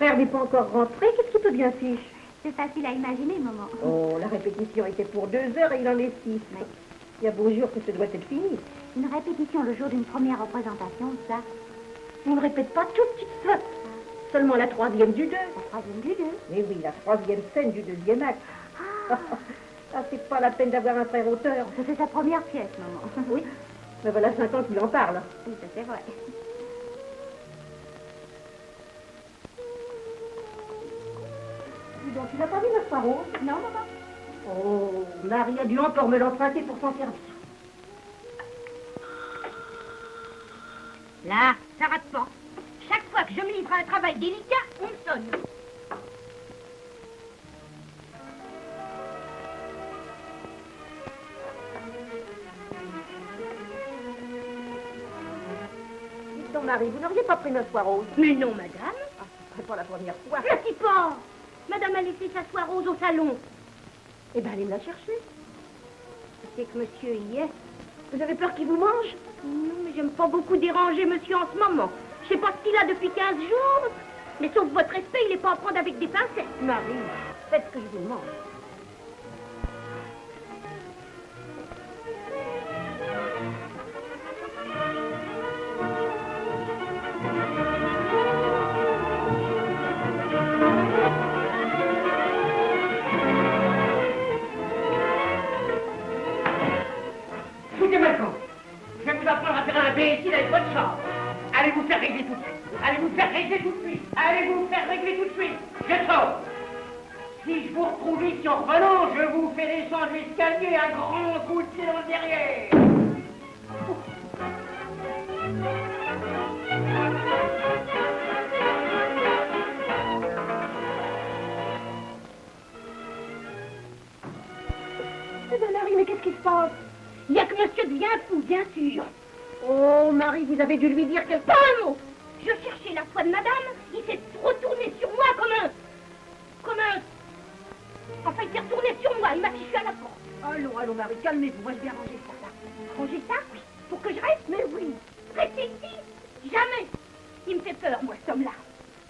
frère n'est pas encore rentré, qu'est-ce qu'il peut bien fiche? C'est facile à imaginer, maman. Oh, la répétition était pour 2 heures et il en est 6. Mais il y a beau jour que ce doit être fini. une répétition le jour d'une première représentation, ça. On ne répète pas tout, petite sotte. Seulement la 3e du 2. La 3e du 2. Mais oui, la 3e scène du 2e acte. Ah, c'est pas la peine d'avoir un frère auteur. C'est sa première pièce, maman. Oui, mais voilà 5 ans qu'il en parle. Oui, ça c'est vrai. Dis donc, tu n'as pas vu notre rose? Non, maman. Oh, Marie a dû encore me l'emprunter pour s'en servir. Là, ça rate pas. Chaque fois que je me livre à un travail délicat, on me sonne. Dites donc, Marie, vous n'auriez pas pris notre soie rose? Mais non, madame. Ah, ce serait pas la première fois. Merci pas. Madame a laissé sa soie rose au salon. Eh ben, allez me la chercher. C'est que monsieur y est. Vous avez peur qu'il vous mange? Non, mais j'aime pas beaucoup déranger monsieur en ce moment. Je sais pas ce qu'il a depuis 15 jours. Mais sauf votre respect, il est pas à prendre avec des pincettes. Marie, faites ce que je vous demande. Foutez-moi le camp. Je vais vous apprendre à faire un imbécile avec votre chambre. Allez vous faire régler tout de suite. Allez vous faire régler tout de suite. Allez vous faire régler tout de suite. Je sors. Si je vous retrouve ici en revenant, je vous fais descendre l'escalier un grand coup de pied dans le derrière. Eh ben, Marie, mais qu'est-ce qui se passe? Il y a que monsieur devient fou, bien sûr. Oh, Marie, vous avez dû lui dire quelque Pas un mot. Je cherchais la soie de madame, il s'est retourné sur moi comme un... Enfin, il s'est retourné sur moi, il m'a fichu à la porte. Allons, allons, Marie, calmez-vous, moi je vais arranger ça, là. Ranger ça? Oui. Pour que je reste? Mais oui. Rester ici? Jamais. Il me fait peur, moi, cet homme-là.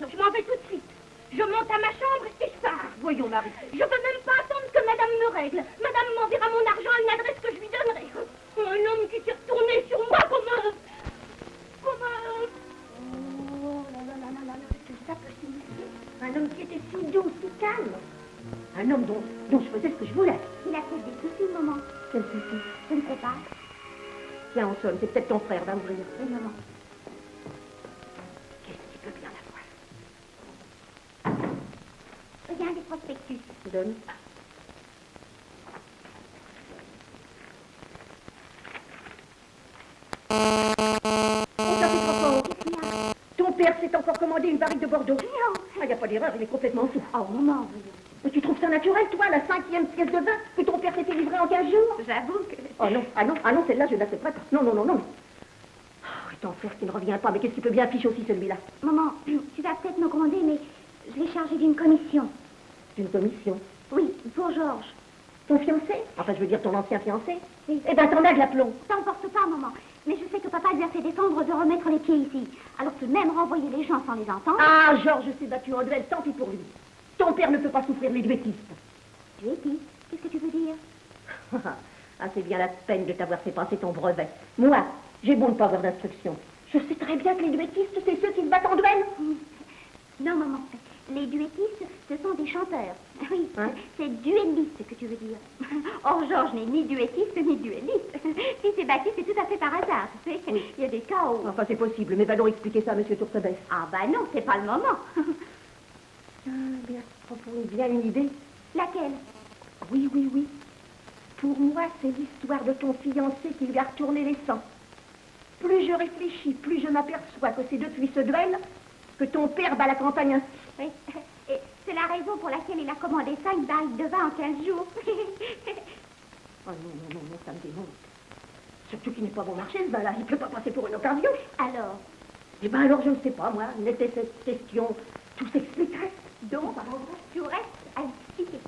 Donc je m'en vais tout de suite. Je monte à ma chambre et je pars. Voyons, Marie. Je veux même pas attendre que madame me règle. Madame m'enverra mon argent à une adresse que je lui donnerai. Un homme qui s'est retourné sur moi comme un... Oh là là là là là, qu'est-ce que ça peut signifier? Un homme qui était si doux, si calme. Un homme dont je faisais ce que je voulais. Il a fait des soucis, maman. Quel souci? Je ne sais pas. Tiens, on sonne, c'est peut-être ton frère, va ouvrir. Oui, maman. Qu'est-ce qu'il peut bien avoir? Regarde les prospectus. Donne. Oh, ça fait trop fort. Qu'est-ce qu'il y a? Ton père s'est encore commandé une barrique de Bordeaux. Non. Ah, y a pas d'erreur, il est complètement fou. Oh, maman, voyons. Mais tu trouves ça naturel, toi, la 5e pièce de vin que ton père s'est fait livrer en 15 jours? J'avoue que... Oh non, ah non, celle-là, je ne l'accepterai pas. Non, non, non, non. Oh, et ton frère qui ne revient pas, mais qu'est-ce qu'il peut bien afficher aussi, celui-là? Maman, tu vas peut-être me commander, mais je l'ai chargé d'une commission. D'une commission. Oui, pour Georges. Ton fiancé? Enfin, je veux dire ton ancien fiancé. Oui. Eh ben, t'en as de l'aplomb. Ça n'emporte pas, maman. Mais je sais que papa lui a fait descendre de remettre les pieds ici. Alors tout de même, renvoyer les gens sans les entendre... Ah, Georges s'est battu en duel, tant pis pour lui. Ton père ne peut pas souffrir les duettistes. Tu es qui? Qu'est-ce que tu veux dire? Ah, c'est bien la peine de t'avoir fait passer ton brevet. Moi, j'ai beau ne pas avoir d'instruction. Je sais très bien que les duettistes, c'est ceux qui se battent en duel. Non, maman. Les duettistes, ce sont des chanteurs. Oui, Hein? c'est duelliste que tu veux dire. Or, Georges n'est ni duettiste ni duelliste. S'il s'est battu, c'est tout à fait par hasard, tu sais. Oui. Il y a des cas où... Enfin, c'est possible, mais va donc expliquer ça à Monsieur Tourtebès. Ah bah non, c'est pas le moment. Ah, bien, bien une idée. Laquelle? Oui, oui, oui. Pour moi, c'est l'histoire de ton fiancé qui lui a retourné les sangs. Plus je réfléchis, plus je m'aperçois que c'est depuis ce duel que ton père bat la campagne ainsi. Oui, et c'est la raison pour laquelle il a commandé ça, une barrique de vin en 15 jours. Oh non, non, non, non, ça me démonte. Surtout qu'il n'est pas bon marché, ce vin-là. Il ne peut pas passer pour une occasion. Alors, Eh ben alors, je ne sais pas, moi. N'était cette question, tout s'expliquerait. donc, tout reste à expliquer.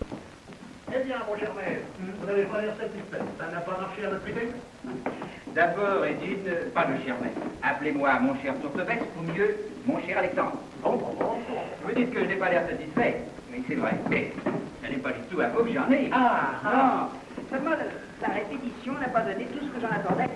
Eh bien, mon cher maître, vous n'avez pas l'air satisfait. Ça n'a pas marché à notre idée? D'abord, Edine, pas de cher maître. Appelez-moi mon cher Tourtebès, ou mieux, mon cher Alexandre. Bon, bon, bon. Vous dites que je n'ai pas l'air satisfait. Oui, c'est vrai. Mais ce n'est pas du tout à vous que j'en ai. Non. Seulement, la répétition n'a pas donné tout ce que j'en attendais.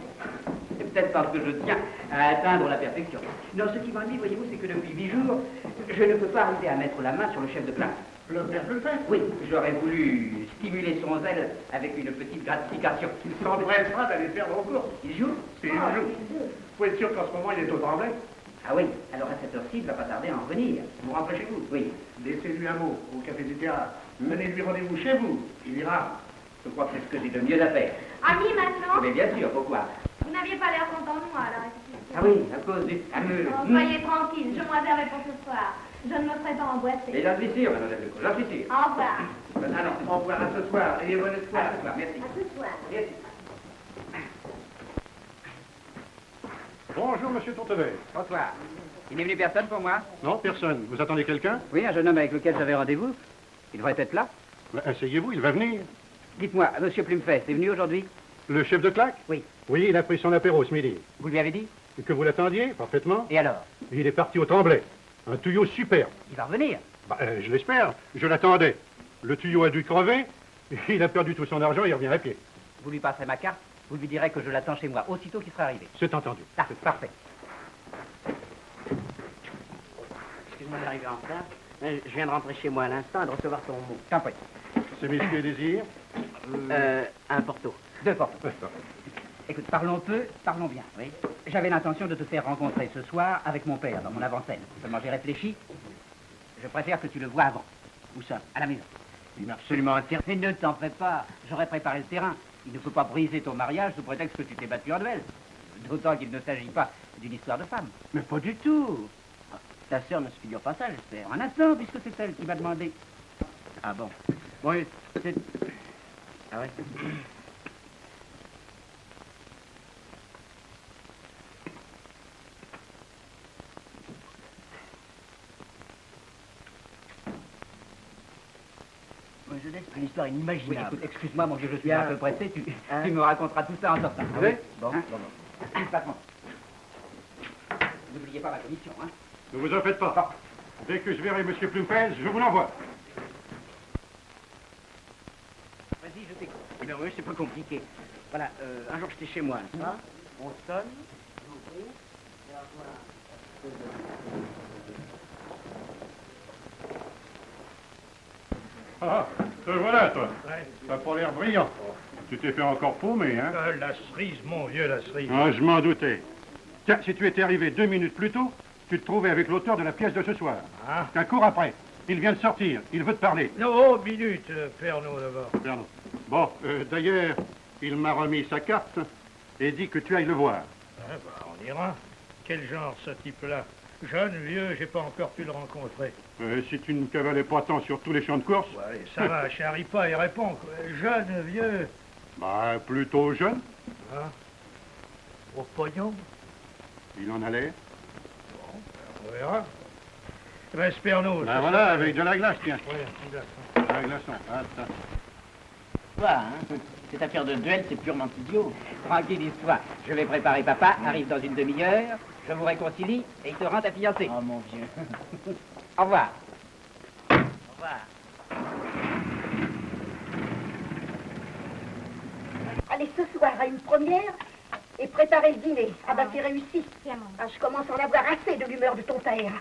C'est peut-être parce que je tiens à atteindre la perfection. Non, ce qui m'ennuie, voyez-vous, c'est que depuis 8 jours, je ne peux pas arriver à mettre la main sur le chef de classe. Le père le fait. Oui, j'aurais voulu stimuler son zèle avec une petite gratification. Il s'empressera d'aller faire vos courses. Il joue? C'est un jour. Vous pouvez être sûr qu'en ce moment, il est au Tremblay. Ah oui, alors à cette heure-ci, il ne va pas tarder à en revenir. Vous rentrez chez vous? Oui. Laissez-lui un mot au café du théâtre. Donnez-lui rendez-vous chez vous. Il ira. Je crois que c'est ce que j'ai de mieux à faire. Amis maintenant? Mais bien sûr, pourquoi? Vous n'aviez pas l'air content de moi à la répétition. Ah oui, à cause du fameux... Soyez tranquille, je me réserve pour ce soir. Je ne me ferai pas emboîter. Et j'en suis sûr, mademoiselle Lecoq, j'en suis sûr. Au revoir. Alors, Au revoir à ce soir. Ayez bon espoir. à ce soir, merci. À ce soir. Merci. Bonjour, monsieur Tourtevel. Bonsoir. Il n'est venu personne pour moi? Non, personne. Vous attendez quelqu'un? Oui, un jeune homme avec lequel j'avais rendez-vous. Il devrait être là. Asseyez-vous, il va venir. Dites-moi, monsieur Plumfest, est venu aujourd'hui? Le chef de claque? Oui. Oui, il a pris son apéro ce midi. Vous lui avez dit? Que vous l'attendiez, parfaitement. Et alors? Il est parti au Tremblay. Un tuyau superbe. Il va revenir. Je l'espère. Je l'attendais. Le tuyau a dû crever. Il a perdu tout son argent et il revient à pied. Vous lui passerez ma carte, vous lui direz que je l'attends chez moi, aussitôt qu'il sera arrivé. C'est entendu. Ah, parfait. Excuse-moi d'arriver en retard. Je viens de rentrer chez moi à l'instant et de recevoir ton mot. T'en prie. Ces messieurs désirent. Un porto. 2 portos. Écoute, parlons peu, parlons bien, oui. J'avais l'intention de te faire rencontrer ce soir avec mon père dans mon avant-scène. Seulement j'ai réfléchi. Je préfère que tu le vois avant. Où ça? À la maison. Il m'a absolument interdit. Ne t'en fais pas. J'aurais préparé le terrain. Il ne faut pas briser ton mariage sous prétexte que tu t'es battu en duel. D'autant qu'il ne s'agit pas d'une histoire de femme. Mais pas du tout. Ta sœur ne se figure pas ça, j'espère. Un instant, puisque c'est elle qui m'a demandé. Ah bon? Oui, c'est... Ah ouais? C'est une histoire inimaginable. Oui, écoute, excuse-moi, mon vieux, je suis un peu pressé. Tu me raconteras tout ça en sortant. Ah oui? Bon. Patron. N'oubliez pas ma commission, hein? Ne vous en faites pas. Dès que je verrai monsieur Plumpel, je vous l'envoie. Vas-y, je t'écoute. Eh bien oui, c'est pas compliqué. Voilà, un jour j'étais chez moi, n'est-ce pas? On sonne, j'ouvre, et alors Ah, te voilà, toi. T'as pas l'air brillant. Tu t'es fait encore paumer, hein? La cerise, mon vieux, la cerise. Ah, je m'en doutais. Tiens, si tu étais arrivé 2 minutes plus tôt, tu te trouvais avec l'auteur de la pièce de ce soir. Ah. Un cours après. Il vient de sortir. Il veut te parler. Non, minute, Pernod d'abord. Pardon. Bon, d'ailleurs, il m'a remis sa carte et dit que tu ailles le voir. On ira. Quel genre, ce type-là? Jeune, vieux, j'ai pas encore pu le rencontrer. Si tu ne cavalais pas tant sur tous les champs de course. Ouais, ça va, charrie pas et réponds, quoi. Jeune, vieux. Bah, plutôt jeune. Hein? Au pognon? Il en allait. Bon, on verra. Reste Pernod. Ben voilà, avec de la glace, tiens. Oui, un petit glaçon. Un glaçon. Attends. Toi, hein? Cette affaire de duel, c'est purement idiot. Tranquille histoire. Je vais préparer papa, arrive dans une demi-heure, je vous réconcilie et il te rend ta fiancée. Oh mon vieux. Au revoir. Au revoir. Allez, ce soir, à une première, et préparer le dîner. Ah bah, c'est réussi. Tiens, maman. Ah, je commence à en avoir assez de l'humeur de ton père.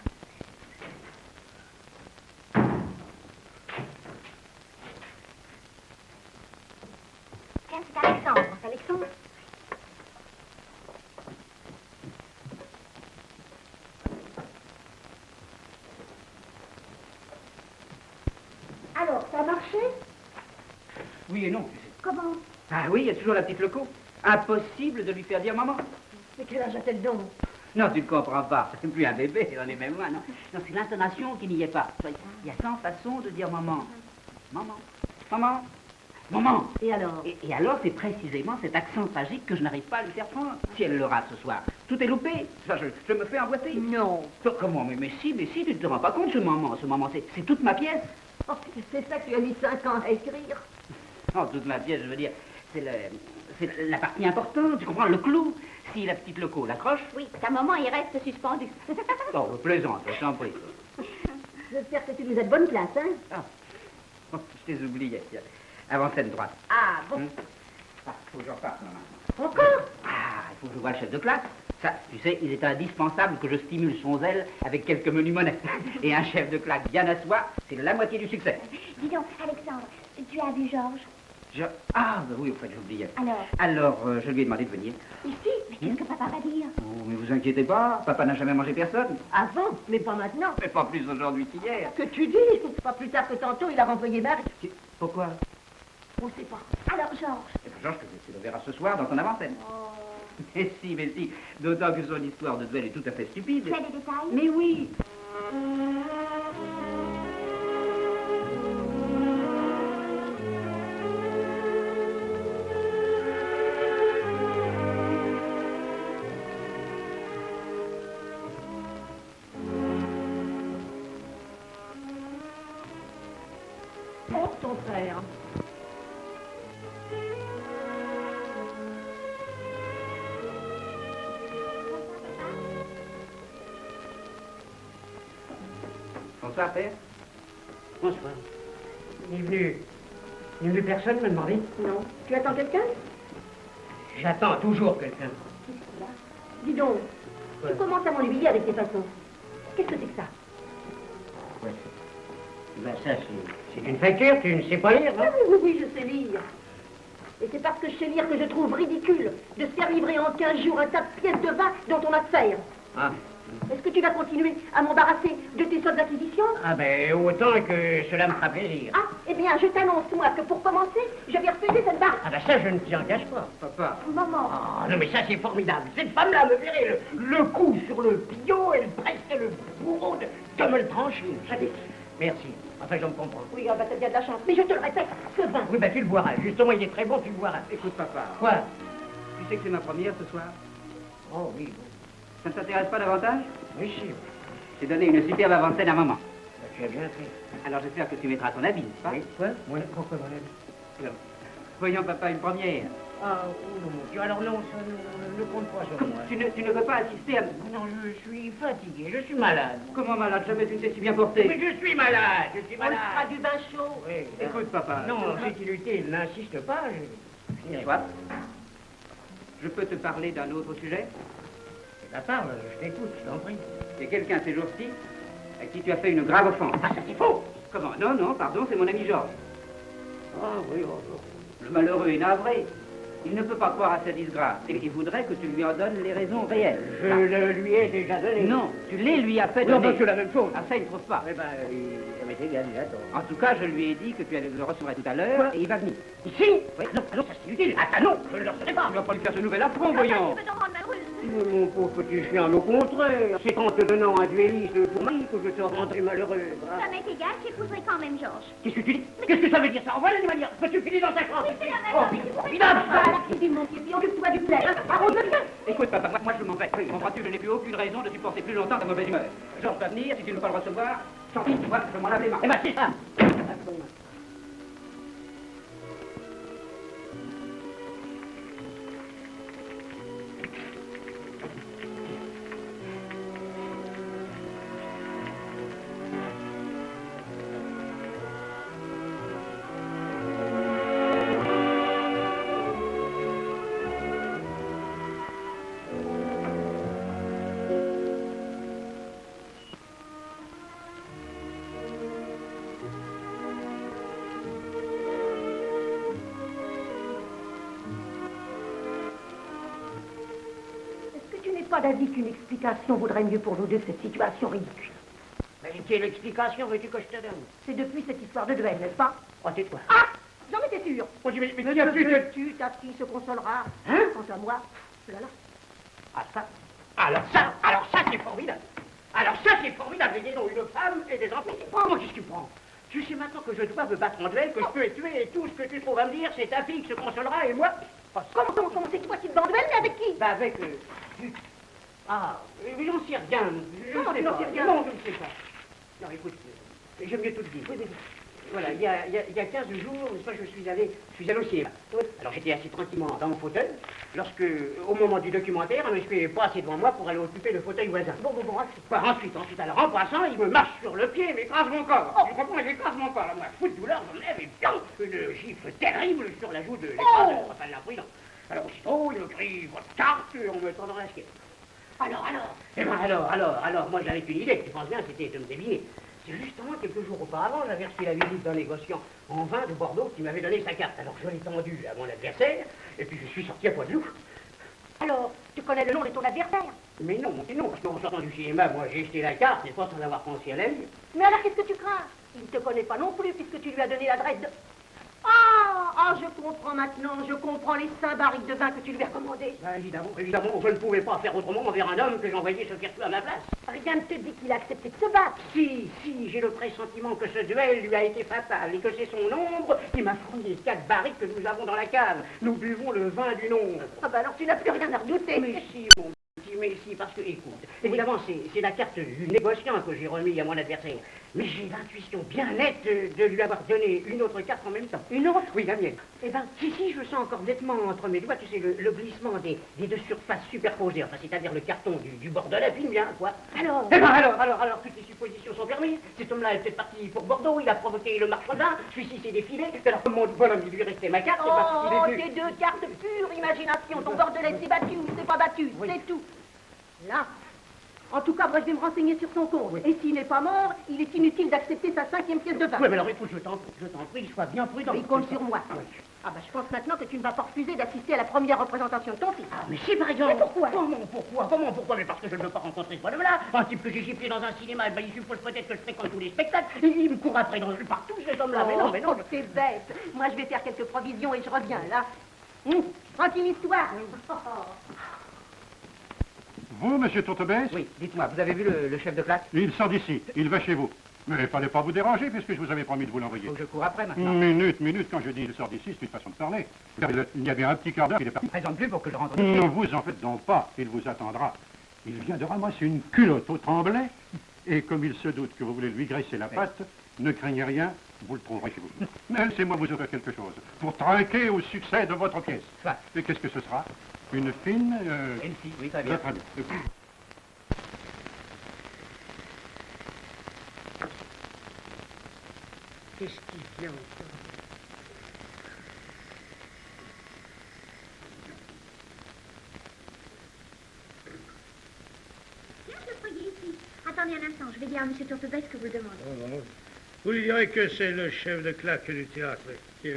Tiens, c'est Alexandre. Alexandre? Alors, ça a marché? Oui et non. Comment? Ah oui, il y a toujours la petite Leco. Impossible de lui faire dire maman. Mais quel âge a-t-elle donc? Non, tu ne comprends pas. C'est plus un bébé, elle en est même loin, non. Non, c'est l'intonation qui n'y est pas. Il y a 100 façons de dire maman. Maman. Maman. Maman. Et alors? Et alors, c'est précisément cet accent tragique que je n'arrive pas à lui faire prendre. Si elle l'aura ce soir, tout est loupé. Enfin, je me fais emboîter. Non. Comment? Mais si, tu ne te rends pas compte, ce moment, c'est toute ma pièce. Oh, c'est ça que tu as mis 5 ans à écrire. Non, toute ma pièce, je veux dire, c'est la partie importante, tu comprends, le clou. Si la petite Leco l'accroche... Oui, ta maman, il reste suspendu. Oh, plaisante, je t'en prie. J'espère que tu nous as de bonne place, hein? Ah, oh, je les oubliais. Avant scène droite. Ah, bon. Ah, faut que j'en parte, maman. Encore? Ah, il faut que je voie le chef de classe. Ça, tu sais, il est indispensable que je stimule son zèle avec quelques menus monnaies. Et un chef de classe bien à soi, c'est la moitié du succès. Dis donc, Alexandre, tu as vu Georges? Ah, bah oui, au fait, j'oubliais. Alors, Je lui ai demandé de venir. ici? Mais qu'est-ce que papa va dire? Oh, mais vous inquiétez pas, papa n'a jamais mangé personne. Avant, mais pas maintenant. Mais pas plus aujourd'hui qu'hier. Que tu dis? Pas plus tard que tantôt, il a renvoyé Marie. Pourquoi? On sait pas. Alors, Georges? Eh bien, Georges, tu le verras ce soir dans ton avant-scène. Mais si. D'autant que son histoire de duel est tout à fait stupide. Tu as des détails? Mais oui. Oh, ton frère. Bonsoir, père. Bonsoir. Il est venu personne me demander? Non. Tu attends quelqu'un? J'attends toujours quelqu'un. Dis donc, tu commences à m'ennuyer avec tes façons. Qu'est-ce que c'est que ça? Ouais. Ben ça, c'est une facture, tu ne sais pas lire, Ah non? oui, je sais lire. Et c'est parce que je sais lire que je trouve ridicule de se faire livrer en 15 jours un tas de pièces de vin dont on a faire. Ah. Est-ce que tu vas continuer à m'embarrasser de tes soldes d'acquisition? Ah ben, autant que cela me fera plaisir. Ah, eh bien, je t'annonce, moi, que pour commencer, je vais refuser cette barque. Ah ben ça, je ne t'y engage pas. Papa. Maman. Ah non, mais ça, c'est formidable. Cette femme-là, me verrait le coup sur le pillot, elle presque le bourreau de me le trancher. Merci. Enfin, je me comprends. Oui, ah, bah, t'as bien de la chance. Mais je te le répète, ce vin. Oui, ben tu le boiras. Justement, il est très bon, tu le boiras. Écoute, papa. Quoi? Tu sais que c'est ma première ce soir? Oh oui, Ça ne t'intéresse pas davantage? oui, si. J'ai donné une superbe avant-scène à maman. Ben, tu as bien fait. Alors j'espère que tu mettras ton habit, n'est-ce pas? Oui. Quoi? Pourquoi mon ami? Voyons, papa, une première. Ah, oh non, mon Dieu, alors non, ça ne compte pas sur moi. Tu ne veux pas assister à... Non, je suis fatigué, je suis malade. Comment malade? Jamais tu ne t'es si bien porté. Mais je suis malade, je suis On malade. fera du vin chaud. Oui, Écoute, papa. non, si tu il n'insiste pas, je finirai. Soit. Je peux te parler d'un autre sujet? La parle, je t'écoute, je t'en prie. Il y a quelqu'un ces jours-ci à qui tu as fait une grave offense. Ah, ça c'est faux. Comment? Non, pardon, c'est mon ami Georges. Ah oui, oh. Le malheureux est navré. Il ne peut pas croire à sa disgrâce et il voudrait que tu lui en donnes les raisons réelles. Je le lui ai déjà donné. Non, tu les lui as fait Non, donner. ben, c'est la même chose. Ah, ça, il ne trouve pas. Eh ben, ça m'est égal, j'attends. En tout cas, je lui ai dit que tu le recevrais tout à l'heure et il va venir. Ici? Oui. Non, ça c'est inutile. Ah non, je ne le recevrai pas. Tu vas pas lui faire ce nouvel affront, voyons. Tu veux t'en rendre malheureuse? Mon pauvre petit chien, au contraire. C'est en te donnant un duelliste pour moi que je te rendrai malheureux. Hein. Ça m'est égal, j'épouserai quand même Georges. Qu'est-ce que tu dis? Qu'est-ce que ça veut dire ça? Envoie l'animalière. Peux-tu filer dans ta chambre? Oui, c'est la même Oh, chose. formidable. Voilà, c'est du mon pied, puis occupe-toi du plaid. Hein. Arrose-le bien. Écoute, papa, moi je m'en vais. Comprends-tu, je n'ai plus aucune raison de supporter plus longtemps ta mauvaise humeur. Georges va venir, si tu ne veux pas le recevoir, tant pis, tu vois, je m'en lave les mains. Eh ben, c'est ça. Est-ce que tu n'es pas d'avis qu'une explication vaudrait mieux pour nous deux que cette situation ridicule? Mais quelle explication veux-tu que je te donne? C'est depuis cette histoire de duel, n'est-ce pas? Oh, tais-toi. Ah! J'en étais sûre. Oh, mais il y a plus de... Ta fille se consolera. Hein? Quant à moi, là. Ah, ça. Alors ça, c'est formidable. Alors ça, c'est formidable. Ils ont une femme et des enfants. Moi, qu'est-ce que tu prends? Tu sais maintenant que je dois me battre en duel, que je peux les tuer et tout ce que tu trouves à me dire, c'est ta fille qui se consolera et moi... Oh, Comment c'est toi qui te bats en duel, mais avec qui? bah avec... Ah, mais j'en sais rien. Je Comment ne sais tu n'en pas. sais rien? Non, je ne sais pas. Non, écoute, j'aime mieux tout te dire. Oui. Voilà, il y a 15 jours, n'est-ce pas, je suis allé au cinéma. Alors j'étais assis tranquillement dans mon fauteuil, lorsque, au moment du documentaire, un monsieur est passé devant moi pour aller occuper le fauteuil voisin. Bon, ensuite, alors en passant, il me marche sur le pied, il m'écrase mon corps. Tu comprends, il m'écrase mon corps. Alors moi, fou de douleur, je me lève et blanc, une gifle terrible sur la joue de l'écraseur, enfin de l'imprudent. Alors aussitôt, il me crie, votre carte, on me tend dans la skière. Alors, moi j'avais une idée, tu penses bien, c'était de me débiner. C'est justement quelques jours auparavant, j'avais reçu la visite d'un négociant en vin de Bordeaux qui m'avait donné sa carte. Alors je l'ai tendue à mon adversaire, et puis je suis sorti à poids de loup. Alors, tu connais le nom de ton adversaire? Mais non, parce qu'en sortant du cinéma, moi j'ai jeté la carte, et pas sans avoir pensé à elle. Mais alors qu'est-ce que tu crains? Il ne te connaît pas non plus puisque tu lui as donné l'adresse de... je comprends maintenant, je comprends les 5 barriques de vin que tu lui as commandées. Ben, évidemment, je ne pouvais pas faire autrement envers un homme que j'envoyais se faire tuer à ma place. Rien ne te dit qu'il a accepté de se battre. Si, j'ai le pressentiment que ce duel lui a été fatal et que c'est son ombre qui m'a fourni les 4 barriques que nous avons dans la cave. Nous buvons le vin du nombre. Alors tu n'as plus rien à redouter. Mais si, mon petit, mais si, parce que, écoute, évidemment, c'est la carte du négociant que j'ai remis à mon adversaire. Mais j'ai l'intuition bien nette de lui avoir donné une autre carte en même temps. Une autre? Oui, la mienne. Eh ben, si, je sens encore nettement entre mes doigts, tu sais, le glissement des 2 surfaces superposées, enfin, c'est-à-dire le carton du bord de la vigne, bien, quoi. Alors? Eh ben, alors, toutes les suppositions sont permises. Cet homme-là est peut-être parti pour Bordeaux, il a provoqué le marchand de vin, celui-ci s'est défilé, alors comme mon bonhomme, il lui restait ma carte, il est venu... Tes 2 cartes pure imagination, ton bordelais s'est battu ou s'est pas battu, c'est tout. Là, en tout cas, moi je vais me renseigner sur son compte. Oui. Et s'il n'est pas mort, il est inutile d'accepter sa 5e pièce de vin. Oui, mais alors écoute, je t'en prie, sois bien prudent. Il compte sur moi. Oui. Je pense maintenant que tu ne vas pas refuser d'assister à la première représentation de ton fils. Mais si, par exemple. Mais pourquoi? Pourquoi? Mais parce que je ne veux pas rencontrer ce bonhomme-là. Un type que j'ai giflé dans un cinéma, il suppose peut-être que je fréquente tous les spectacles. Il me court après partout, cet homme-là. Mais non. C'est bête. Moi, je vais faire quelques provisions et je reviens, là. Tranquille histoire. Vous, monsieur Tourtebès? Oui, dites-moi, vous avez vu le chef de classe? Il sort d'ici, il va chez vous. Mais il ne fallait pas vous déranger puisque je vous avais promis de vous l'envoyer. Faut que je cours après maintenant. Minute, quand je dis il sort d'ici, c'est une façon de parler. Il y avait un petit quart d'heure qu'il est parti. Il ne présente plus pour que je rentre. Ne vous en faites donc pas, il vous attendra. Il vient de ramasser une culotte au tremblay, et comme il se doute que vous voulez lui graisser la patte, ne craignez rien, vous le trouverez chez vous. Mais laissez-moi vous offrir quelque chose, pour trinquer au succès de votre pièce. Ça. Et qu'est-ce que ce sera? Une fine... Une fille, oui, très bien. Très bien. Qu'est-ce qu'il vient encore? Viens, je croyais ici. Attendez un instant, je vais dire à M. Tourtebès que vous le demandez. Vous lui direz que c'est le chef de claque du théâtre. Ah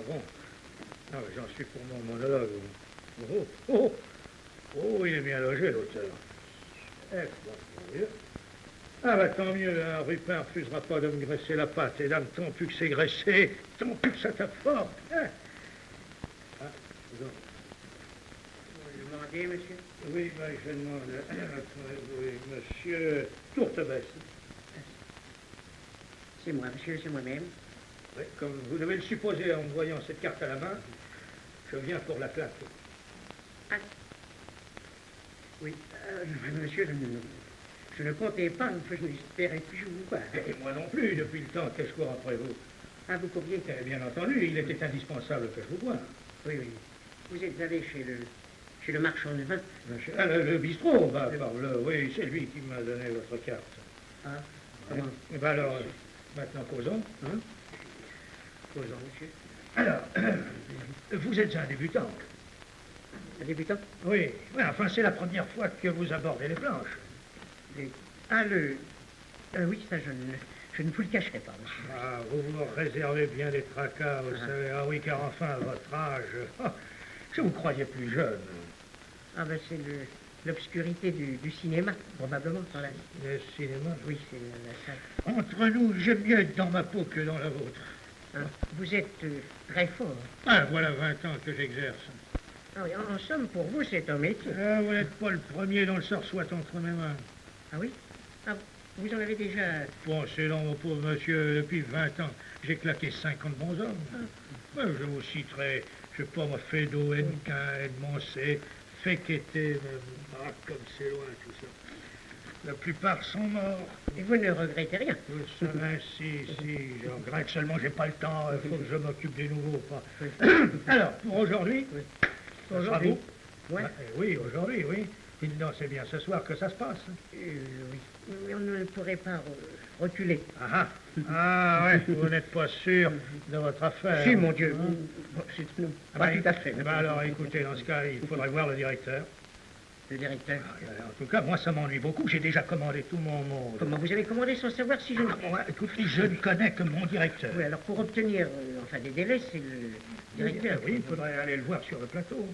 bon. Non, mais j'en suis pour mon monologue. Oh, il est bien logé, l'auteur. Tant mieux, hein. Rupin ne refusera pas de me graisser la patte. Et dame, tant plus que c'est graissé, tant plus que ça t'apporte. Hein. Vous demandez, monsieur? Oui, je demande. Oui, monsieur Tourtebès. C'est moi, monsieur, c'est moi-même. Oui, comme vous devez le supposer en me voyant cette carte à la main, je viens pour la claque. Oui, monsieur, je ne comptais pas, je n'espérais plus vous voir. Et moi non plus, depuis le temps que je cours après vous. Vous courriez? Bien entendu, il était indispensable que je vous voie. Oui. Vous êtes allé chez le marchand de vin? Le bistrot, oui, c'est lui qui m'a donné votre carte. Comment? Alors, maintenant causons, hein? Causons, monsieur. Alors, vous êtes un débutant. Un débutant? Oui, enfin, c'est la première fois que vous abordez les planches. Oui, ça, je ne vous le cacherai pas, monsieur. Vous vous réservez bien des tracas, vous savez. Oui, car enfin, à votre âge, je vous croyais plus jeune. C'est l'obscurité du cinéma, probablement, dans la... Le cinéma? Oui, c'est la salle. Entre nous, j'aime mieux être dans ma peau que dans la vôtre. Vous êtes très fort. Voilà 20 ans que j'exerce. Oui, en somme, pour vous, c'est un métier. Vous n'êtes pas le premier dont le sort soit entre mes mains. Ah oui? Vous en avez déjà... Pensez donc, mon pauvre monsieur, depuis 20 ans, j'ai claqué 50 bons hommes. Je vous citerai, je sais pas, moi, Fédo, Hennequin, Edmoncé, Féqueté, comme c'est loin, tout ça. La plupart sont morts. Et vous ne regrettez rien? Ça va, si, je regrette seulement, j'ai pas le temps, il faut que je m'occupe des nouveaux. Pas. Alors, pour aujourd'hui, ça sera vous. Ouais. Oui, aujourd'hui, oui. Dites donc, c'est bien ce soir que ça se passe. Oui. Mais on ne pourrait pas reculer. Ah ouais, vous n'êtes pas sûr de votre affaire. Si, mon Dieu. Pas tout à fait. Eh ben alors, écoutez, dans ce cas, il faudrait voir le directeur. Le directeur. En tout cas, moi, ça m'ennuie beaucoup. J'ai déjà commandé tout mon monde. Comment vous avez commandé sans savoir si je... Écoutez, je ne connais que mon directeur. Oui, alors pour obtenir, des délais, c'est le directeur. Oui, il faudrait aller le voir sur le plateau.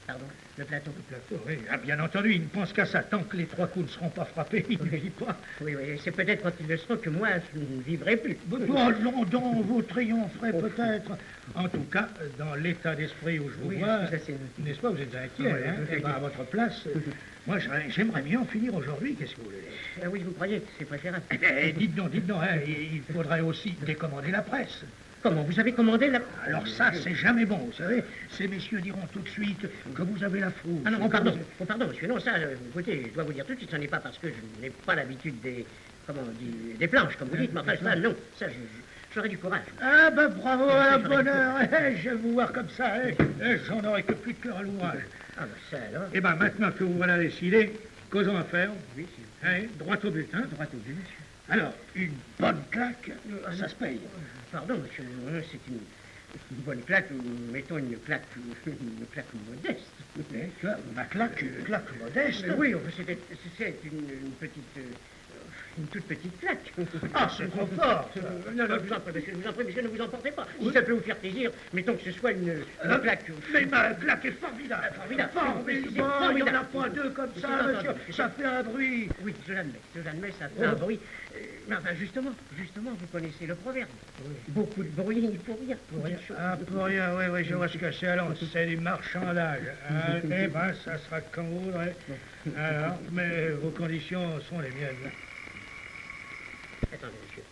Pardon, le plateau. Le plateau, oui. Ah, bien entendu, il ne pense qu'à ça. Tant que les 3 coups ne seront pas frappés, il ne vit pas. Oui, c'est peut-être quand il le sera que moi, je ne vivrai plus. Oh, non, vous triompherez peut-être. En tout cas, dans l'état d'esprit où je vous vois, n'est-ce pas, vous êtes inquiet, hein? Eh ben, à votre place, moi, j'aimerais bien en finir aujourd'hui. Qu'est-ce que vous voulez? Ah oui, vous croyez que c'est préférable? Dites donc, hein, il faudrait aussi décommander la presse. Comment? Vous avez commandé la... Alors ça, c'est jamais bon, vous savez. Ces messieurs diront tout de suite que vous avez la frousse. Ah non, pardon, monsieur, non, ça, écoutez, je dois vous dire tout de suite, ce n'est pas parce que je n'ai pas l'habitude des planches, comme vous dites, mais enfin, ça, non, ça, j'aurais du courage. Ah ben bravo, à bonne heure, je vais vous voir comme ça, j'en aurai que plus de cœur à l'ouvrage. Ah ben ça, alors... Eh ben maintenant que vous voilà décidé, causons affaire. Oui, droit au but, hein? Droit au but, monsieur. Alors, une bonne claque, ça se paye. Pardon, monsieur, c'est une bonne claque, mettons une claque modeste. Ma claque, une claque modeste? Oui, c'est une toute petite claque. Ah, c'est trop fort. Non, je vous en prie, monsieur, ne vous emportez pas. Si ça peut vous faire plaisir, mettons que ce soit une claque. Mais ma claque est formidable. Formidable. Il n'y en a pas deux comme ça, monsieur. Ça fait un bruit. Oui, je l'admets, ça fait un bruit. Mais enfin, justement, vous connaissez le proverbe. Oui. Beaucoup de bruit pour rien. Ah, pour rien, oui, je vois ce que c'est. Alors, c'est du marchandage. Eh ben, ça sera quand vous voudrez. Alors, mais vos conditions sont les miennes. Attendez, monsieur.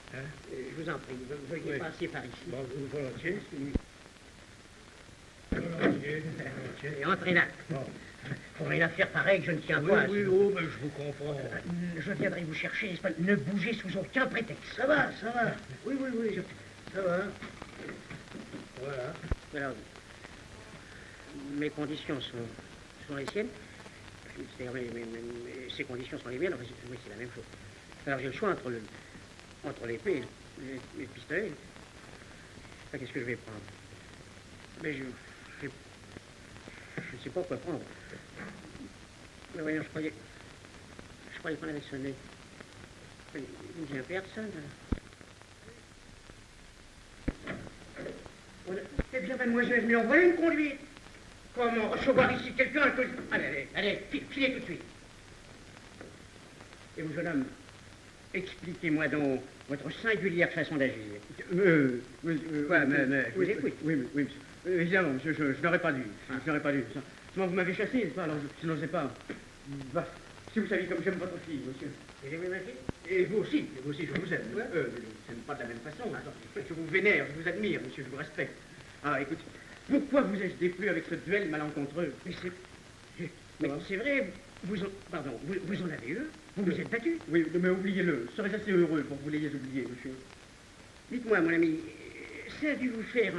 Je vous en prie, veuillez passer par ici. Bon, volontiers. Et entrez là. Bon. Pour une affaire pareille que je ne tiens pas. Oui, mais je vous comprends. Je viendrai vous chercher, n'est-ce pas? Ne bougez sous aucun prétexte. Ça va. Oui, ça va. Voilà. Alors, mes conditions sont les siennes. C'est-à-dire, ces conditions sont les miennes. Enfin, oui, c'est la même chose. Alors, j'ai le choix entre l'épée et le pistolet. Enfin, qu'est-ce que je vais prendre? Mais je ne sais pas quoi prendre. Mais voyons, je croyais qu'on avait sonné. Il ne vient personne. Eh bien, mademoiselle, mais envoyez une conduite. Comment recevoir ici quelqu'un que... Allez, filez tout de suite. Et vous, jeune homme, expliquez-moi donc votre singulière façon d'agir. Quoi, mais... Je vous écoute. Oui, monsieur. Évidemment, monsieur, je n'aurais pas dû. Je n'aurais pas dû. Sinon, vous m'avez chassé, n'est-ce pas? Alors, je n'osais pas. Bah, si vous saviez comme j'aime votre fille, monsieur. Vous aimez ma fille? Et vous aussi, je vous aime. Ouais. Je vous aime pas de la même façon. Je vous vénère, je vous admire, monsieur, je vous respecte. Ah, écoute, pourquoi vous ai-je déplu avec ce duel malencontreux? Mais c'est vrai, vous en avez eu? Vous vous êtes battu? Oui, mais oubliez-le. Je serais assez heureux pour que vous l'ayez oublié, monsieur. Dites-moi, mon ami, ça a dû vous faire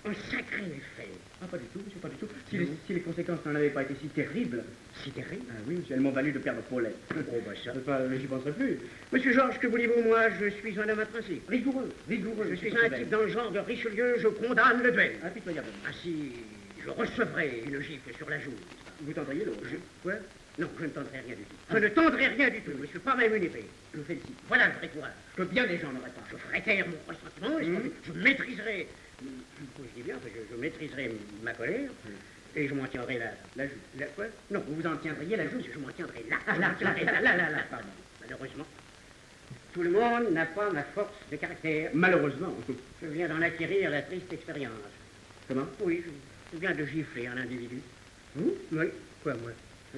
un sacré effet. Ah, pas du tout, monsieur, pas du tout. Si les conséquences n'en avaient pas été si terribles... Si terribles? Ah oui, monsieur, elles m'ont valu de perdre Paulette. Oh, bah ça... J'y penserai plus. Monsieur Georges, que voulez-vous, moi, je suis un homme à principe. Rigoureux. Je suis un type dans le genre de Richelieu, je condamne le duel. Impitoyable. Ainsi, je recevrai une gifle sur la joue. Vous tendriez l'autre? Quoi? Non, je ne tendrai rien du tout. Je ne tendrai rien du tout, monsieur, pas même une épée. Je vous félicite. Voilà le vrai courage. Que bien des gens n'auraient pas. Je ferai taire mon ressentiment, je maîtriserai... Je dis bien, je maîtriserai ma colère, et je m'en tiendrai la joue. La quoi? Non, vous en tiendriez la joue. Je m'en tiendrai là, pardon. Malheureusement, tout le monde n'a pas ma force de caractère. Malheureusement. Je viens d'en acquérir la triste expérience. Comment? Oui, je viens de gifler un individu. Vous? Oui. Quoi, moi?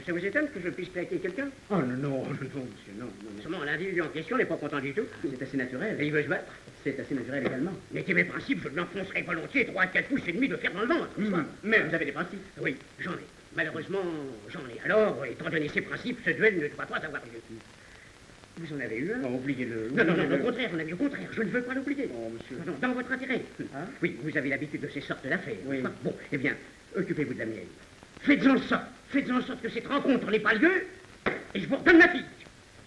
Ça vous étonne que je puisse plaquer quelqu'un? Oh non, monsieur, non. Seulement, l'individu en question n'est pas content du tout. C'est assez naturel. Et il veut se battre. C'est assez naturel également. Mais mes principes, je l'enfoncerai volontiers 3 à 4 pouces et demi de fer dans le ventre. Mais vous avez des principes? Oui, j'en ai. Malheureusement, j'en ai. Alors, étant donné ces principes, ce duel ne doit pas avoir lieu. Vous en avez eu un? Non, oubliez-le. Non, au contraire, mon ami, au contraire, je ne veux pas l'oublier. Oh, monsieur. Non, dans votre intérêt. Hein? Oui, vous avez l'habitude de ces sortes d'affaires. Oui. Bon, eh bien, occupez-vous de la mienne. Faites-en sorte que cette rencontre n'ait pas lieu, et je vous redonne ma fille.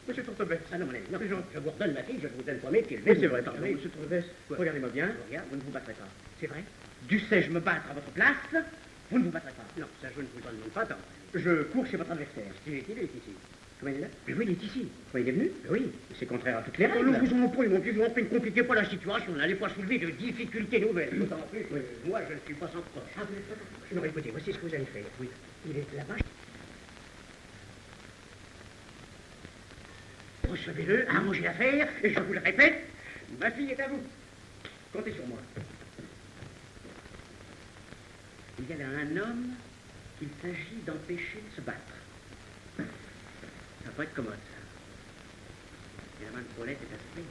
Monsieur Tourtebès. Ah non, mon ami, non, je vous redonne ma fille, je vous donne pas mes pieds. Oui, c'est vrai, pardon, monsieur Tourtebès. Regardez-moi bien. Regarde, vous ne vous battrez pas. C'est vrai? Dussé-je me battre à votre place? Vous ne vous battrez pas. Non, ça, je ne vous en demande pas tant. Je cours chez votre adversaire. Il est ici. Comment il est là? Mais oui, il est ici. Comment il est venu? Mais oui, c'est contraire à toutes les règles. Nous vous en prie, mon Dieu, vous en prie, ne compliquez pas la situation. N'allez pas soulever de difficultés nouvelles. D'autant plus, moi, je ne suis pas sans proche. Ah, vous n'êtes pas sans proche? Non, écoutez, voici ce que vous allez faire. Oui. Il est là-bas. Recevez-le, arrangez l'affaire, et je vous le répète, ma fille est à vous. Comptez sur moi. Il y a là un homme qu'il s'agit d'empêcher de se battre. Ça va pas être commode, ça. Et la main de Paulette est assez.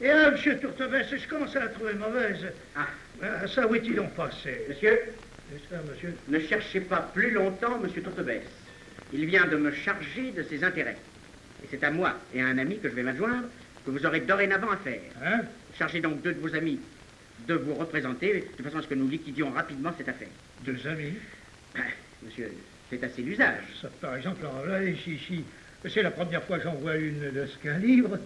Et là, monsieur Tourtebès, je commence à la trouver mauvaise. Ah, ça, où est-il donc passé? Monsieur, C'est ça, monsieur? ne cherchez pas plus longtemps monsieur Tourtebès. Il vient de me charger de ses intérêts. Et c'est à moi et à un ami que je vais m'adjoindre que vous aurez dorénavant affaire. Hein? Chargez donc 2 de vos amis de vous représenter, de façon à ce que nous liquidions rapidement cette affaire. 2 amis? Monsieur, c'est assez l'usage. Ça, par exemple, alors là, ici, c'est la première fois que j'en vois une de ce calibre.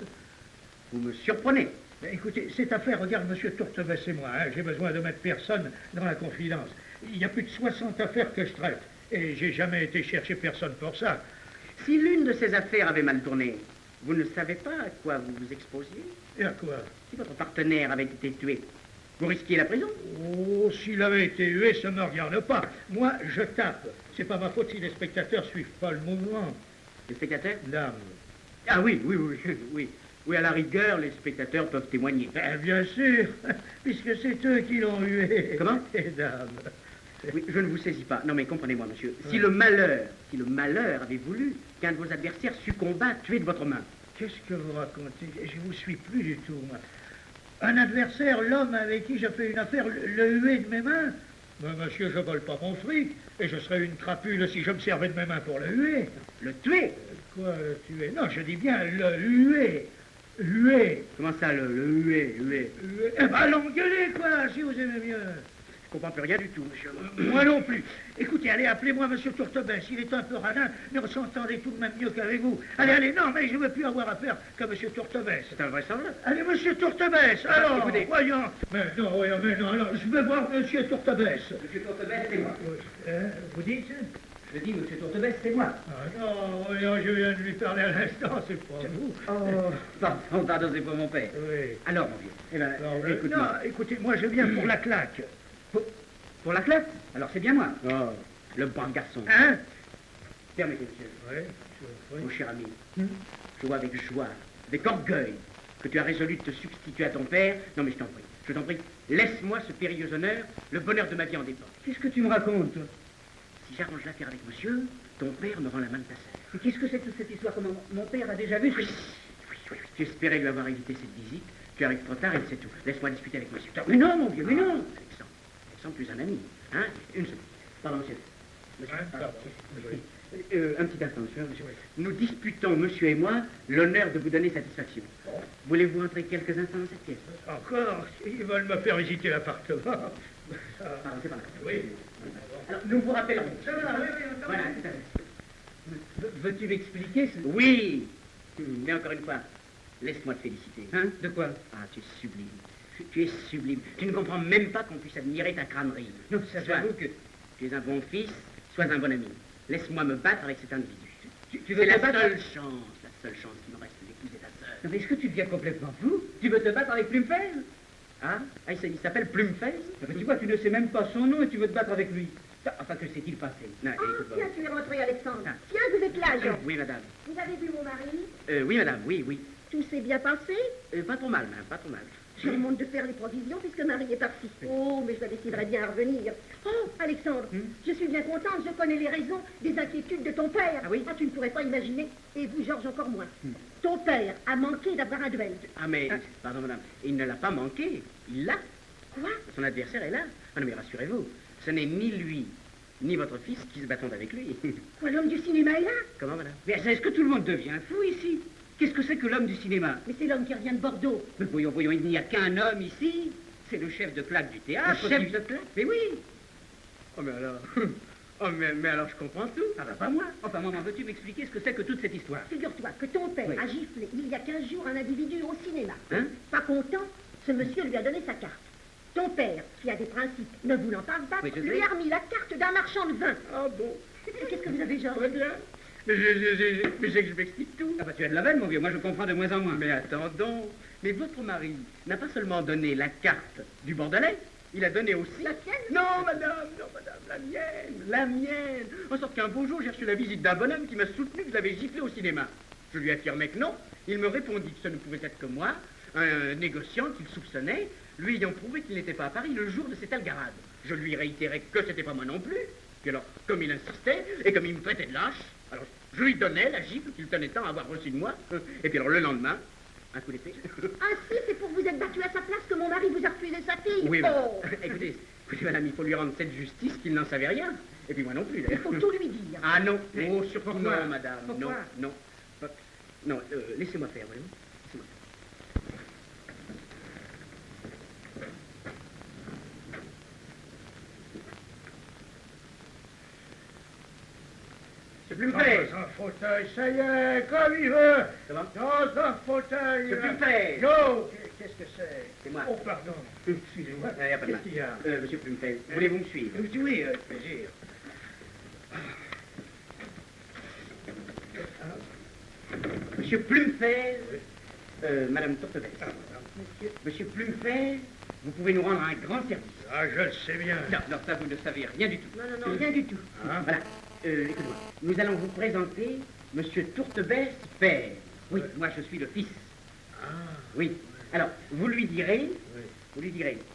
Vous me surprenez. Ben, écoutez, cette affaire regarde monsieur Tourtebès et moi. Hein, j'ai besoin de mettre personne dans la confidence. Il y a plus de 60 affaires que je traite. Et j'ai jamais été chercher personne pour ça. Si l'une de ces affaires avait mal tourné, vous ne savez pas à quoi vous vous exposiez? Et à quoi? Si votre partenaire avait été tué, vous risquiez la prison? Oh, s'il avait été hué, ça ne me regarde pas. Moi, je tape. C'est pas ma faute si les spectateurs suivent pas le mouvement. Les spectateurs? Dame. Ah oui. Oui, à la rigueur, les spectateurs peuvent témoigner. Ben, bien sûr, puisque c'est eux qui l'ont hué. Comment? Et dame. Oui, je ne vous saisis pas. Non, mais comprenez-moi, monsieur. Si le malheur avait voulu qu'un de vos adversaires succomba tué de votre main. Qu'est-ce que vous racontez? Je vous suis plus du tout, moi. Un adversaire, l'homme avec qui j'ai fait une affaire, le hué de mes mains? Ben, monsieur, je vole pas mon fric, et je serais une crapule si je me servais de mes mains pour le huer. Le tuer? Quoi, le tuer? Non, je dis bien le huer. Huer. Comment ça, le huer? Eh ben, l'engueuler, quoi, si vous aimez mieux. Je comprends plus rien du tout, monsieur. Moi non plus. Écoutez, allez, appelez-moi monsieur Tourtebès. Il est un peu radin, mais on s'entendait tout de même mieux qu'avec vous. Allez, non, mais je ne veux plus avoir affaire qu'à monsieur Tourtebès. C'est invraisemblable. Allez, monsieur Tourtebès, alors, écoutez. voyons. Mais non, alors, je veux voir monsieur Tourtebès. Monsieur Tourtebès, c'est moi. Vous dites? Je dis, monsieur Tourtebès, c'est moi. Ah non, voyons, je viens de lui parler à l'instant, c'est pas vous. Oh, pardon, c'est pour mon père. Oui. Alors, mon vieux, eh ben, écoute-moi. Non, écoutez, moi je viens pour la claque. Pour la classe? Alors c'est bien moi. Oh, le brave garçon. Hein? Permettez, monsieur. Oui. Mon cher ami, je vois avec joie, avec orgueil, que tu as résolu de te substituer à ton père. Non, mais je t'en prie, laisse-moi ce périlleux honneur, le bonheur de ma vie en dépend. Qu'est-ce que tu me racontes, toi? Si j'arrange l'affaire avec monsieur, ton père me rend la main de ta sœur. Mais qu'est-ce que c'est que toute cette histoire? Comment mon père a déjà vu? Oui. Tu espérais lui avoir évité cette visite. Tu arrives trop tard et c'est tout. Laisse-moi discuter avec monsieur. Mais non, mon vieux, mais non. Alexandre, plus un ami. Hein? Une seconde. Pardon, monsieur. Monsieur, un petit instant, monsieur. Nous disputons, monsieur et moi, l'honneur de vous donner satisfaction. Voulez-vous entrer quelques instants dans cette pièce? Encore? Ils veulent me faire visiter l'appartement. Pardon, c'est pas grave. Oui. Alors, nous vous rappellerons. Ça va, oui, Voilà, tout à fait. Veux-tu m'expliquer ce... Oui. Mais encore une fois, laisse-moi te féliciter. Hein? De quoi? Ah, tu es sublime. Tu es sublime. Tu ne comprends même pas qu'on puisse admirer ta crânerie. Non, ça j'avoue que... Tu es un bon fils, sois un bon ami. Laisse-moi me battre avec cet individu. Tu C'est veux la te battre... seule chance qui me reste d'épouser ta sœur. Non, mais est-ce que tu deviens complètement fou? Tu veux te battre avec Plumefez? Ah, il s'appelle Plumefez? Mais tu vois, tu ne sais même pas son nom et tu veux te battre avec lui. Enfin, que s'est-il passé? Non, Ah, écoute, tiens, tu es rentré, Alexandre. Ah. Tiens, vous êtes là, Jean. Oui, madame. Vous avez vu mon mari? Oui, madame, oui. Tout s'est bien passé? Pas trop mal, madame, pas trop mal. Je remonte de faire les provisions puisque Marie est partie. Oh, mais je la déciderai bien à revenir. Oh, Alexandre, je suis bien contente, je connais les raisons des inquiétudes de ton père. Ah oui? Ah, tu ne pourrais pas imaginer, et vous, Georges, encore moins. Ton père a manqué d'avoir un duel. Ah, mais, pardon, madame, il ne l'a pas manqué. Il l'a. Quoi? Son adversaire est là. Ah non, mais rassurez-vous, ce n'est ni lui, ni votre fils qui se battent avec lui. Quoi, l'homme du cinéma est là? Comment, madame? Mais est-ce que tout le monde devient fou ici? Qu'est-ce que c'est que l'homme du cinéma? Mais c'est l'homme qui revient de Bordeaux. Mais voyons, il n'y a qu'un homme ici. C'est le chef de claque du théâtre. Le chef de claque? Mais oui. Oh, mais alors... Oh, mais alors je comprends tout. Ah bah pas moi. Enfin, maman, veux-tu m'expliquer ce que c'est que toute cette histoire? Figure-toi que ton père Oui. a giflé il y a 15 jours un individu au cinéma. Hein? Pas content, ce monsieur lui a donné sa carte. Ton père, qui a des principes, ne voulant pas se battre, Oui, je lui sais. a remis la carte d'un marchand de vin. Ah bon? Et qu'est-ce que vous avez, Georges? Très bien. Mais c'est que je m'explique tout. Ah bah tu as de la veine, mon vieux. Moi, je comprends de moins en moins. Mais attendons. Mais votre mari n'a pas seulement donné la carte du Bordelais, il a donné aussi... La tienne? Non, madame, la mienne. En sorte qu'un beau jour, j'ai reçu la visite d'un bonhomme qui m'a soutenu que je l'avais giflé au cinéma. Je lui affirmais que non. Il me répondit que ce ne pouvait être que moi, un négociant qu'il soupçonnait, lui ayant prouvé qu'il n'était pas à Paris le jour de cette algarade. Je lui réitérais que c'était pas moi non plus. Puis alors, comme il insistait, et comme il me traitait de lâche, alors je lui donnais la gifle qu'il tenait tant à avoir reçue de moi. Et puis alors, le lendemain, un coup d'épée. Ah si, c'est pour vous être battu à sa place que mon mari vous a refusé sa fille. Oui, Oh. écoutez, madame, il faut lui rendre cette justice qu'il n'en savait rien. Et puis moi non plus, Il d'ailleurs. faut tout lui dire. Ah non, oh, surtout Pourquoi? non, madame. Pourquoi? Non. Non, laissez-moi faire, voyez-vous. Laissez-moi faire. C'est plus me fait. Dans un fauteuil, ça y est, comme il veut. Comment? Dans un fauteuil. C'est plus me fait. Joe, qu'est-ce que c'est? C'est moi. Oh, pardon. Excusez-moi. Il n'y a pas de mal. Qu'est-ce qu'il y a? Monsieur Plumfeld, voulez-vous me suivre? Oui, avec plaisir. Monsieur Plumfeld, Madame Tourtevelle. Monsieur Plumfeld, vous pouvez nous rendre un grand service. Ah, je le sais bien. Non, ça vous ne savez rien du tout. Non, rien du tout. Hein? Voilà, écoutez-moi, nous allons vous présenter Monsieur Tourtebesse père. Oui, moi je suis le fils. Ah, Oui. Alors, vous lui direz,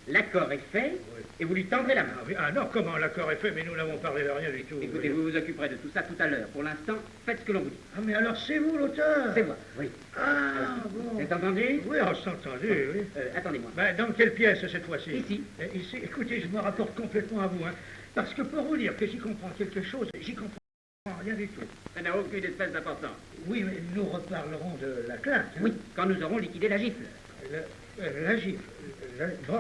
l'accord est fait, Oui. et vous lui tendrez la main. ah, oui. Ah non, comment l'accord est fait, mais nous n'avons parlé de rien du tout. Écoutez, vous vous occuperez de tout ça tout à l'heure. Pour l'instant, faites ce que l'on vous dit. Ah, mais alors c'est vous l'auteur? C'est moi, oui. Ah, bon. C'est entendu? Oui, on s'est entendu, oui. Attendez-moi. Ben, dans quelle pièce cette fois-ci? Ici. Ici, écoutez, je me rapporte complètement à vous, hein, parce que pour vous dire que j'y comprends quelque chose, j'y comprends rien du tout. Ça n'a aucune espèce d'importance. Oui, mais nous reparlerons de la claque. hein. Oui, quand nous aurons liquidé la gifle. La gifle. Bon,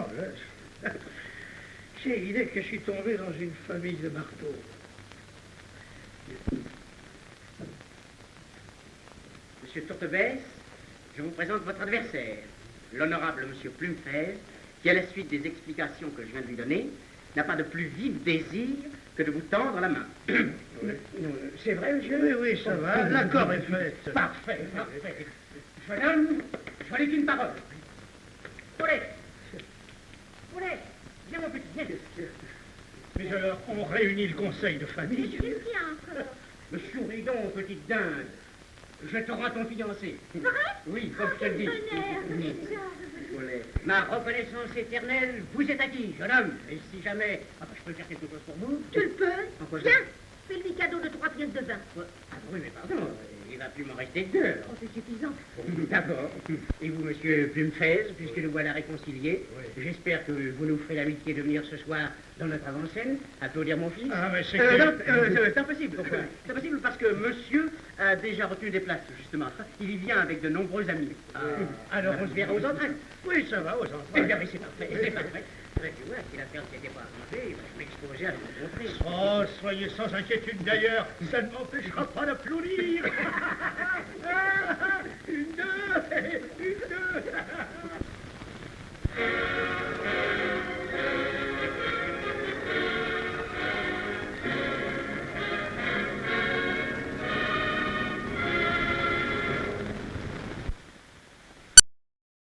j'ai l'idée que je suis tombé dans une famille de marteaux. Monsieur Tourtebesse, je vous présente votre adversaire, l'honorable Monsieur Plumfeld, qui, à la suite des explications que je viens de lui donner, n'a pas de plus vif désir que de vous tendre la main. C'est vrai, monsieur? Oui, ça va. L'accord est fait. Parfait. Madame, je valide une parole. Paulette, viens mon petit, viens. Mais alors, on réunit le conseil de famille. Qu'est-ce qu'il y a encore? Me souris donc, petite dinde. Je te rends ton fiancé. Vrai? Oui, comme je te le dis. Bonheur. Paulette, ma reconnaissance éternelle vous est acquise, jeune homme. Et si jamais... Ah, bah, je peux faire quelque chose pour vous. Tu le peux? En quoi ça? Tiens, fais-lui cadeau de 3 pièces de vin. Ah oui, mais pardon, il va plus m'en rester que 2. Oh, c'est suffisant. D'accord. Et vous, monsieur Plumfeld, puisque nous voilà réconciliés, j'espère que vous nous ferez l'amitié de venir ce soir dans notre avant-scène, applaudir mon fils. Ah, mais c'est Non, que... c'est impossible. Pourquoi? C'est impossible parce que monsieur a déjà retenu des places, justement. Il y vient avec de nombreux amis. Alors on se verra aux entrailles. Oui, ça va, aux Eh enfants. bien, mais c'est parfait, c'est parfait. Mais tu vois, si l'affaire n'était pas arrangée, je m'exposerais à le rencontrer. Oh, soyez sans inquiétude d'ailleurs, ça ne m'empêchera pas d'applaudir.